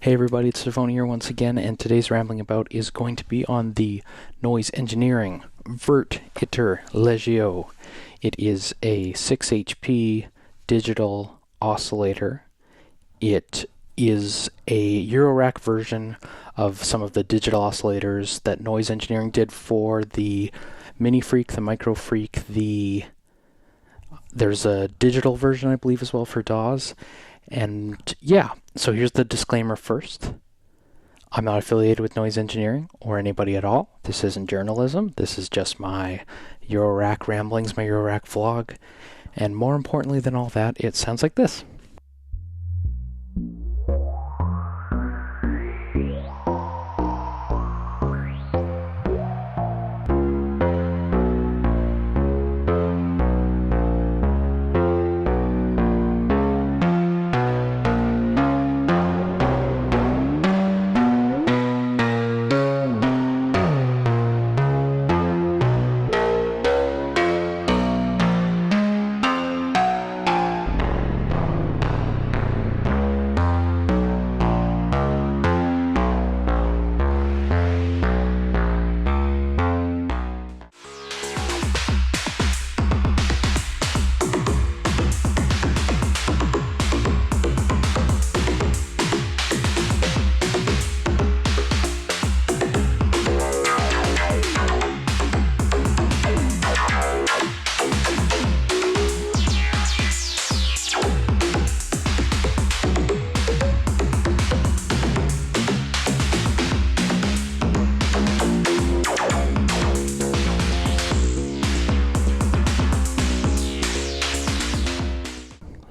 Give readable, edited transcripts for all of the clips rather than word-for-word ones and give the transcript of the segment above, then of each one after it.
Hey everybody, it's Tafony here once again, and today's rambling about is going to be on the noise engineering Virt Iter Legio. It is a 6 HP digital oscillator. It is a Eurorack version of some of the digital oscillators that noise engineering did for the Mini Freak, the Micro Freak, there's a digital version I believe as well for DAWs. And yeah, so here's the disclaimer first. I'm not affiliated with noise engineering or anybody at all. This isn't journalism. This is just my Eurorack ramblings, my Eurorack vlog. And more importantly than all that, it sounds like this.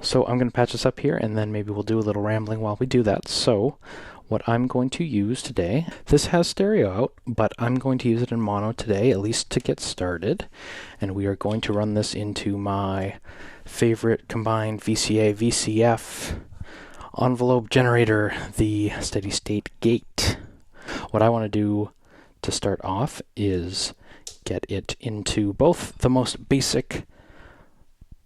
So I'm going to patch this up here, and then maybe we'll do a little rambling while we do that. So what I'm going to use today, this has stereo out, but I'm going to use it in mono today, at least to get started. And we are going to run this into my favorite combined VCA, VCF envelope generator, the steady state gate. What I want to do to start off is get it into both the most basic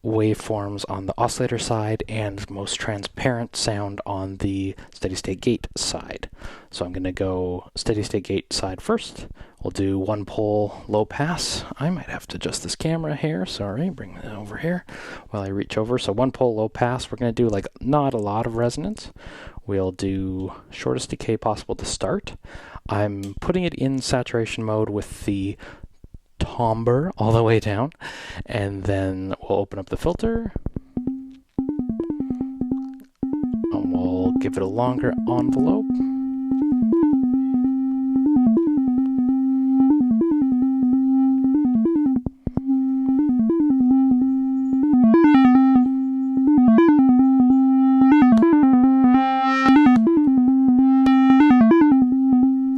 waveforms on the oscillator side and most transparent sound on the steady state gate side. So I'm going to go steady state gate side first. We'll do one pole low pass. I might have to adjust this camera here, sorry, bring it over here while I reach over. So one pole low pass, we're going to do like not a lot of resonance. We'll do shortest decay possible to start. I'm putting it in saturation mode with the timbre all the way down, and then we'll open up the filter and we'll give it a longer envelope.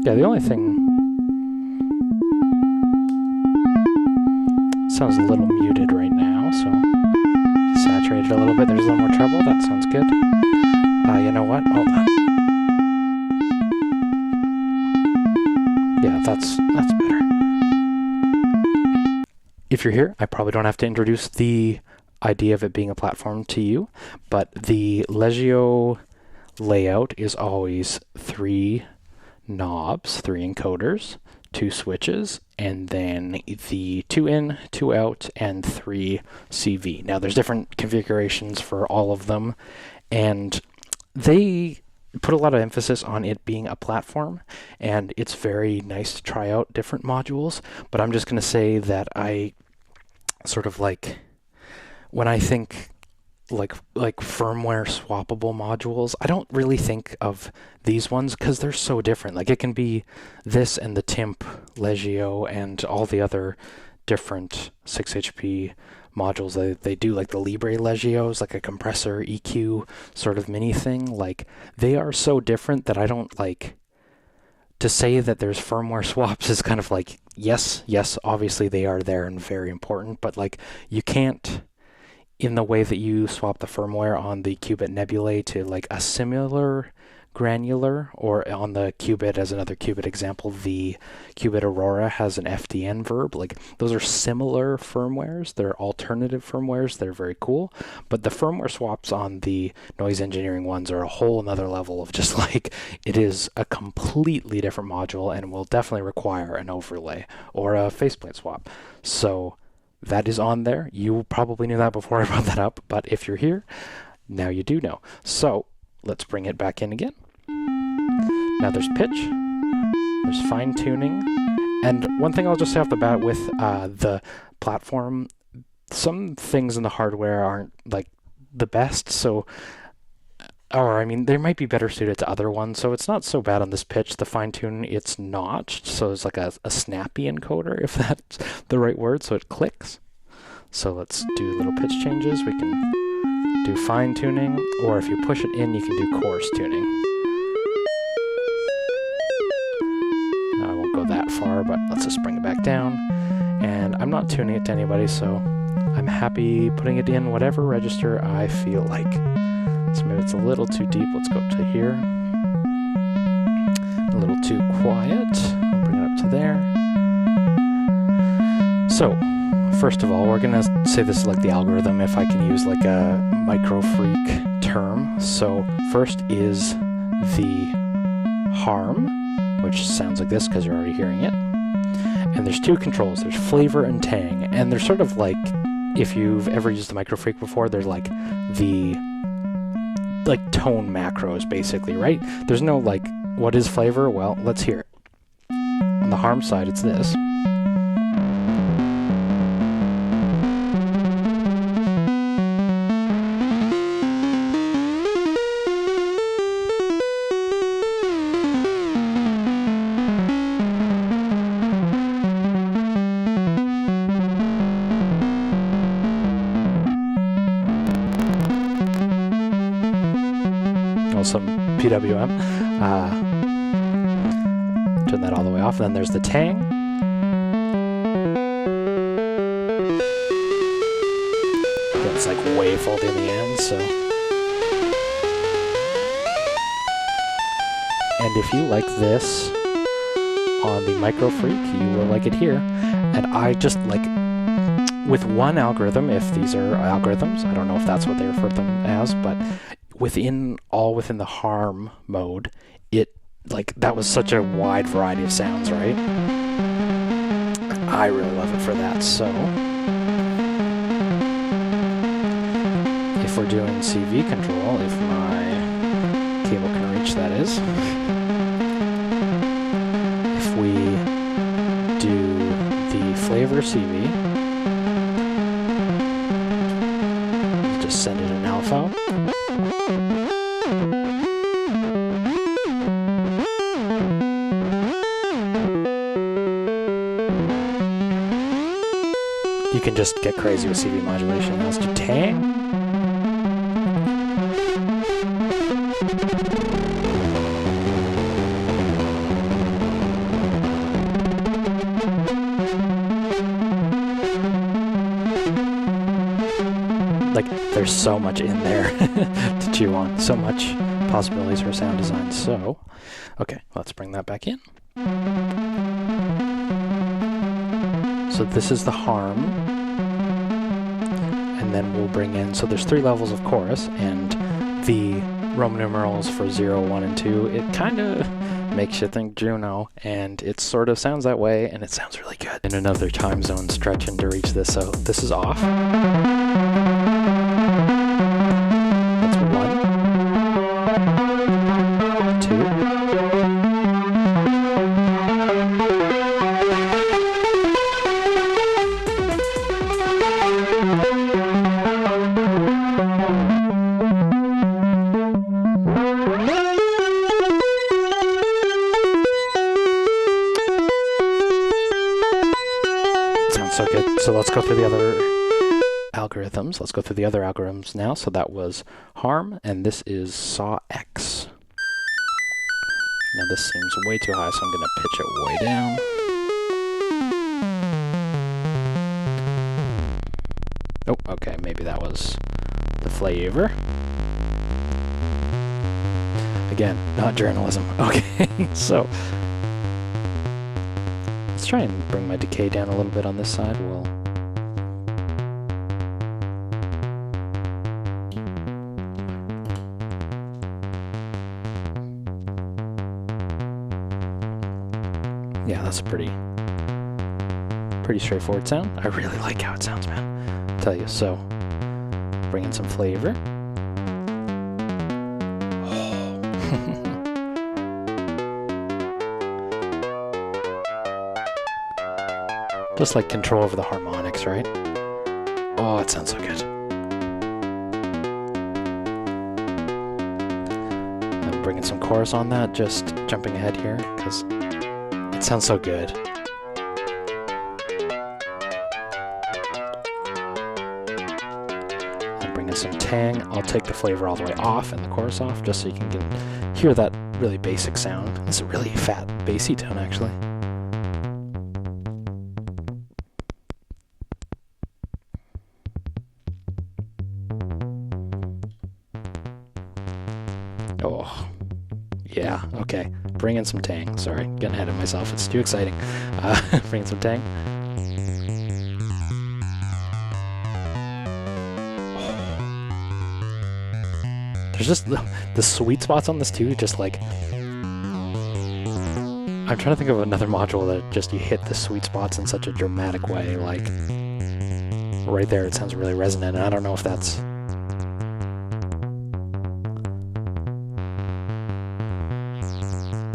Yeah, the only thing sounds a little muted right now, so saturate it a little bit. There's a little more treble. That sounds good. You know what? Hold on. Yeah, that's better. If you're here, I probably don't have to introduce the idea of it being a platform to you, but the Legio layout is always 3 knobs, 3 encoders, 2 switches, and then the 2 in, 2 out, and 3 CV. Now there's different configurations for all of them, and they put a lot of emphasis on it being a platform, and it's very nice to try out different modules, but I'm just going to say that I sort of like, when I think like firmware swappable modules, I don't really think of these ones because they're so different. Like it can be this and the Timp Legio and all the other different 6 HP modules they do, like the Libre Legios, like a compressor EQ sort of mini thing. Like they are so different that I don't like to say that there's firmware swaps is kind of like, yes, obviously they are there and very important, but like you can't, in the way that you swap the firmware on the Qubit Nebulae to like a similar granular, or on the qubit, as another qubit example, the qubit Aurora has an FDN verb. Like, those are similar firmwares. They're alternative firmwares. They're very cool. But the firmware swaps on the noise engineering ones are a whole another level of just like, it is a completely different module and will definitely require an overlay or a faceplate swap. So that is on there. You probably knew that before I brought that up, but if you're here, now you do know. So let's bring it back in again. Now there's pitch, there's fine tuning, and one thing I'll just say off the bat with the platform, some things in the hardware aren't like the best, so, or I mean, they might be better suited to other ones, so it's not so bad on this pitch. The fine tune, it's notched, so it's like a snappy encoder, if that's the right word, so it clicks. So let's do little pitch changes. We can do fine tuning, or if you push it in, you can do coarse tuning. Now, I won't go that far, but let's just bring it back down. And I'm not tuning it to anybody, so I'm happy putting it in whatever register I feel like. So maybe it's a little too deep. Let's go up to here. A little too quiet. I'll bring it up to there. So, first of all, we're going to say this is like the algorithm, if I can use like a micro freak term. So first is the harm, which sounds like this because you're already hearing it. And there's two controls. There's flavor and tang. And they're sort of like, if you've ever used the micro freak before, they're like the tone macros, basically, right? There's no like, what is flavor? Well, let's hear it. On the harm side, it's this. Some PWM. Turn that all the way off. And then there's the tang. It's like way faulty in the end, so. And if you like this on the Micro Freak, you will like it here. And I just like, with one algorithm, if these are algorithms, I don't know if that's what they refer to them as, but within the harm mode, it like that was such a wide variety of sounds, right? I really love it for that. So if we're doing CV control, if my cable can reach, that is, if we do the flavor CV, just send it an alpha. You can just get crazy with CV modulation. Now let's do tang. Like, there's so much in there to chew on. So much possibilities for sound design. So, okay, let's bring that back in. So this is the harm, and then we'll bring in, so there's 3 levels of chorus, and the Roman numerals for 0, 1, and 2, it kind of makes you think Juno, and it sort of sounds that way, and it sounds really good. In another time zone stretching to reach this, so this is off. That's 1, 2. So good. So let's go through the other algorithms. Let's go through the other algorithms now. So that was harm, and this is saw X. Now this seems way too high, so I'm going to pitch it way down. Oh, okay, maybe that was the flavor. Again, not journalism. Okay, so let's try and bring my decay down a little bit on this side. Yeah, that's a pretty straightforward sound. I really like how it sounds, man. I'll tell you. So, bring in some flavor. Just like control over the harmonics, right? Oh, it sounds so good. I'm bringing some chorus on that, just jumping ahead here, because it sounds so good. I'm bringing some tang. I'll take the flavor all the way off and the chorus off, just so you can hear that really basic sound. It's a really fat, bassy tone, actually. Oh, yeah, okay. Bring in some tang. Sorry, getting ahead of myself. It's too exciting. Bring in some tang. There's just the sweet spots on this too, just like... I'm trying to think of another module that just you hit the sweet spots in such a dramatic way, like... Right there, it sounds really resonant, and I don't know if that's...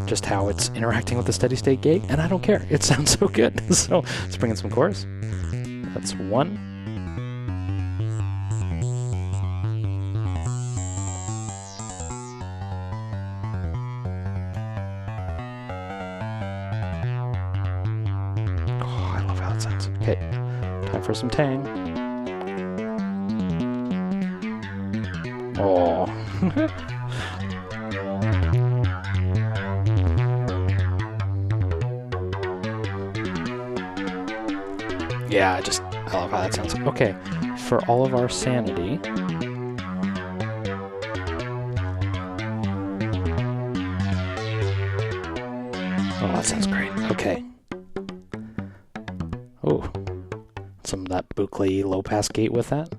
just how it's interacting with the steady state gate, and I don't care. It sounds so good. So let's bring in some chorus. That's one. Oh, I love how it sounds. Okay, time for some tang. Oh. Yeah, I love how that sounds. Okay, for all of our sanity. Oh, that sounds great. Okay. Oh, some of that Buckley low pass gate with that.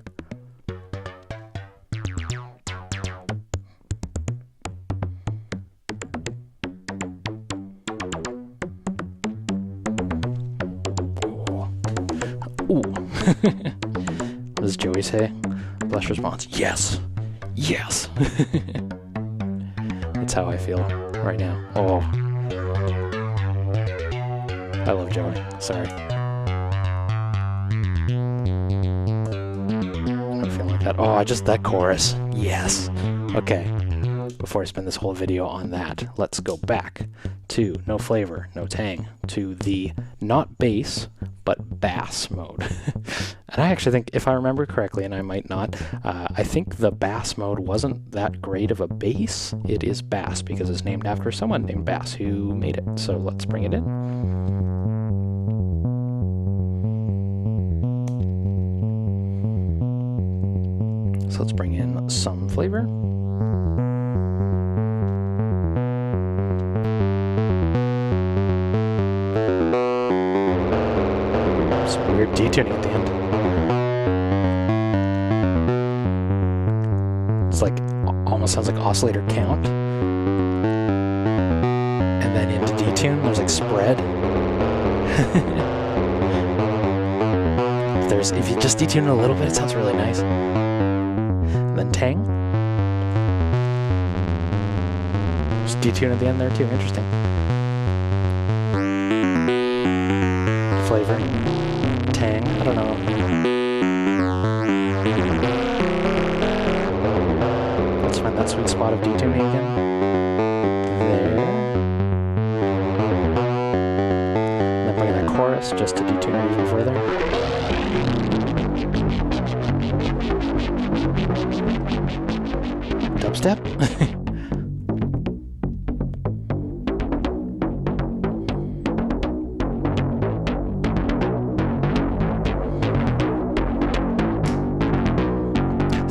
What does Joey say? Blush response. Yes. Yes. That's how I feel right now. Oh. I love Joey. Sorry. I don't feel like that. Oh, that chorus. Yes. Okay. Before I spend this whole video on that, let's go back to no flavor, no tang, to the not bass, but bass mode. And I actually think, if I remember correctly, and I might not, I think the bass mode wasn't that great of a bass. It is bass because it's named after someone named Bass who made it. So let's bring it in. So let's bring in some flavor. Some weird detuning at the end. It's like, almost sounds like oscillator count. And then into detune, there's like spread. If you just detune it a little bit, it sounds really nice. And then tang. Just detune at the end there too, interesting. Flavor. Tang, I don't know. Let's find that sweet spot of detuning again. There. And then bring in that chorus just to detune it even further. Dubstep.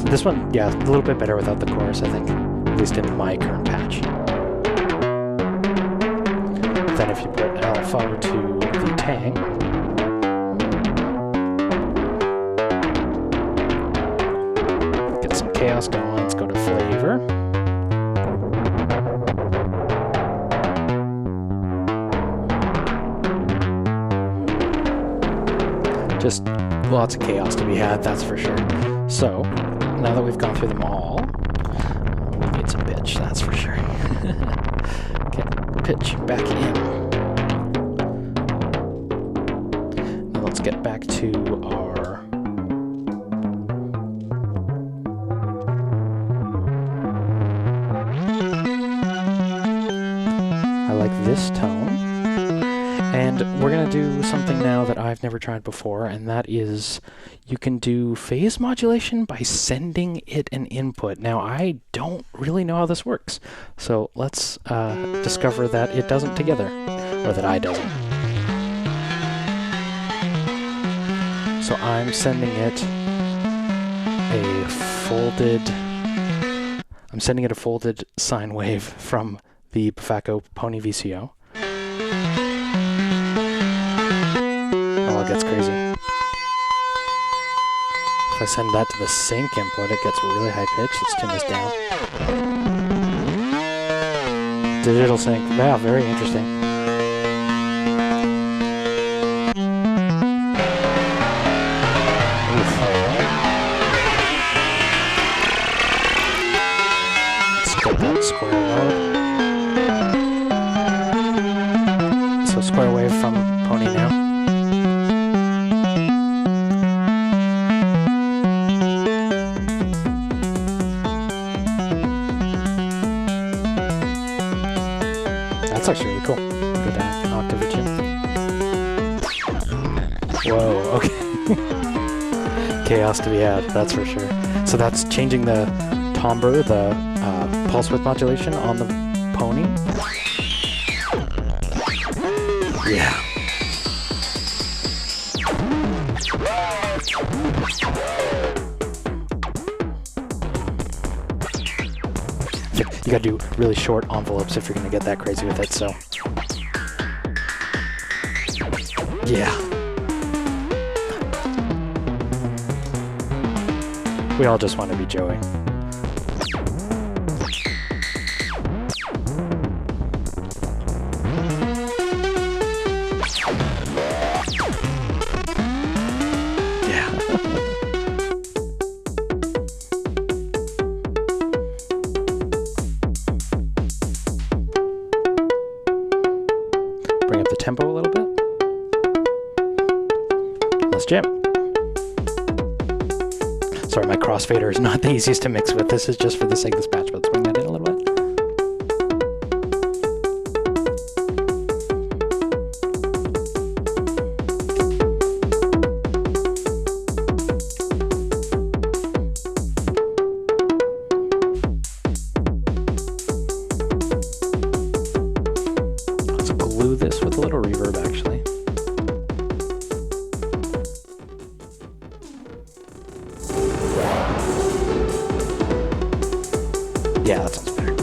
This one, yeah, a little bit better without the chorus, I think. At least in my current patch. then if you put alpha to the tang, get some chaos going. Let's go to flavor. Just lots of chaos to be had, that's for sure. So, now that we've gone through them all, we need some pitch, that's for sure. Get pitch back in. Now let's get back to our... I like this tone. And we're going to do something now that I've never tried before, and that is you can do phase modulation by sending it an input. Now, I don't really know how this works, so let's discover that it doesn't together, or that I doesn't. So I'm sending it a folded sine wave from the Bufacco Pony VCO. Oh, it gets crazy. If I send that to the sync input, it gets really high pitch. Let's tune this down. Digital sync. Wow, very interesting. Oof. Let's get that square wave. So square wave from Pony now. That's actually really cool. Go down an octave or two. Whoa, okay. Chaos to be had, that's for sure. So that's changing the timbre, the pulse width modulation on the Pony. Yeah. You gotta do really short envelopes if you're gonna get that crazy with it, so. Yeah. We all just want to be Joey. Bring up the tempo a little bit. Let's jam. Sorry, my crossfader is not the easiest to mix with. This is just for the sake of this patch, but let's bring that in a little bit. Let's glue this with a little reverb, actually. Yeah, that sounds better.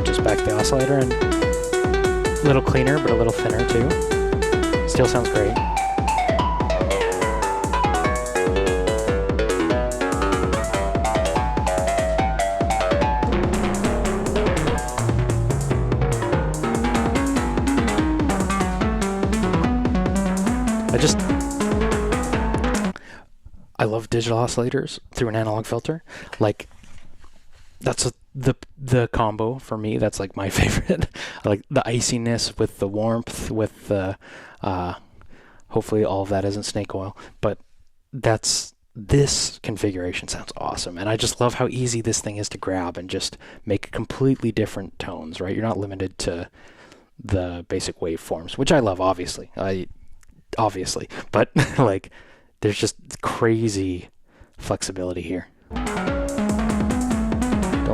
Just back the oscillator and a little cleaner, but a little thinner too. Still sounds great. I love digital oscillators through an analog filter. Like, that's the combo for me. That's like my favorite. I like the iciness with the warmth, with the hopefully all of that isn't snake oil, but this configuration sounds awesome. And I just love how easy this thing is to grab and just make completely different tones, right? You're not limited to the basic waveforms, which I love, obviously, but like, there's just crazy flexibility here. Don't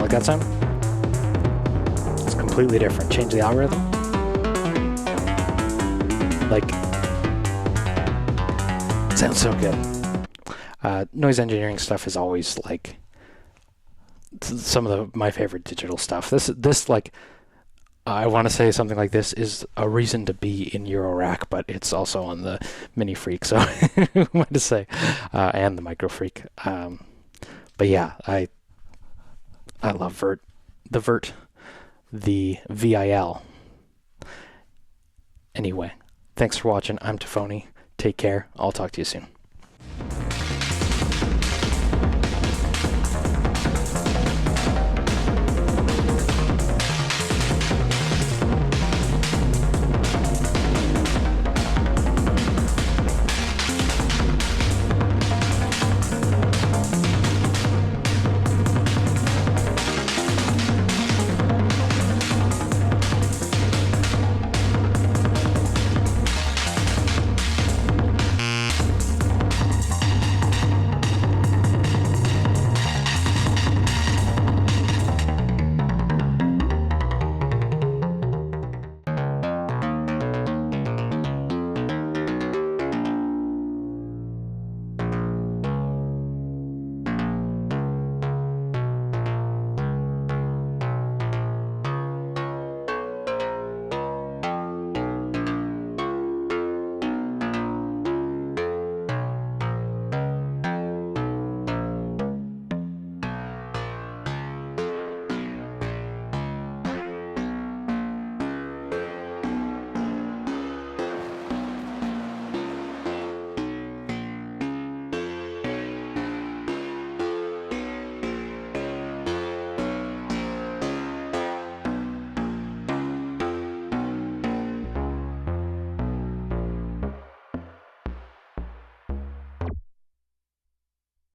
like that sound? It's completely different. Change the algorithm. Like, sounds so good. Noise engineering stuff is always like some of my favorite digital stuff. This like, I want to say something like this is a reason to be in Eurorack, but it's also on the Mini Freak, so who am I to say? And the Micro Freak. But yeah, I love Virt. The Virt. The VIL. Anyway, thanks for watching. I'm Tafony. Take care. I'll talk to you soon.